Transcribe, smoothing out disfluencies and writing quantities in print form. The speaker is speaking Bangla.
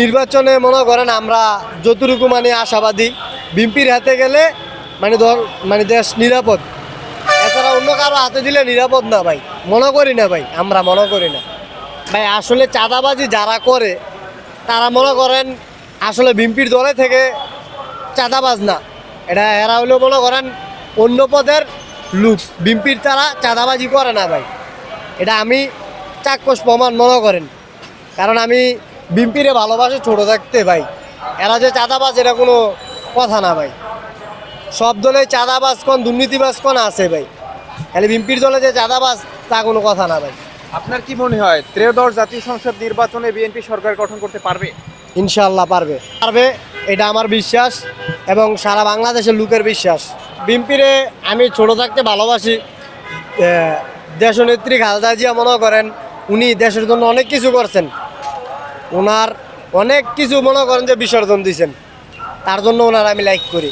নির্বাচনে মনে করেন আমরা যতটুকু মানে আশাবাদী বিএনপির হাতে গেলে মানে মানে দেশ নিরাপদ। এছাড়া অন্য কারো হাতে দিলে নিরাপদ না ভাই, মনে করি না ভাই, আমরা মনে করি না ভাই। আসলে চাঁদাবাজি যারা করে তারা মনে করেন আসলে বিএনপির দলে থেকে চাঁদাবাজ না, এটা এরা হলেও মনে করেন অন্য পদের লোক। বিএনপির তারা চাঁদাবাজি করে না ভাই, এটা আমি চাক্ষুষ প্রমাণ মনে করেন। কারণ আমি বিএনপিরে ভালোবাসি ছোটো থাকতে ভাই। এরা যে চাঁদাবাজ এটা কোনো কথা না ভাই। সব দলে চাঁদাবাজ কোন দুর্নীতিবাজ কোন আছে ভাই, খালি বিএনপির দলে যে চাঁদাবাজ তা কোনো কথা না ভাই। আপনার কি মনে হয় ত্রয়োদশ জাতীয় সংসদ নির্বাচনে বিএনপি সরকার গঠন করতে পারবে? ইনশাআল্লাহ পারবে, পারবে, এটা আমার বিশ্বাস এবং সারা বাংলাদেশের লোকের বিশ্বাস। বিএনপিরে আমি ছোটো থাকতে ভালোবাসি। দেশনেত্রী খালেদা জিয়া মনে করেন উনি দেশের জন্য অনেক কিছু করছেন, ওনার অনেক কিছু মনে করেন যে বিসর্জন দিয়েছেন, তার জন্য ওনার আমি লাইক করি।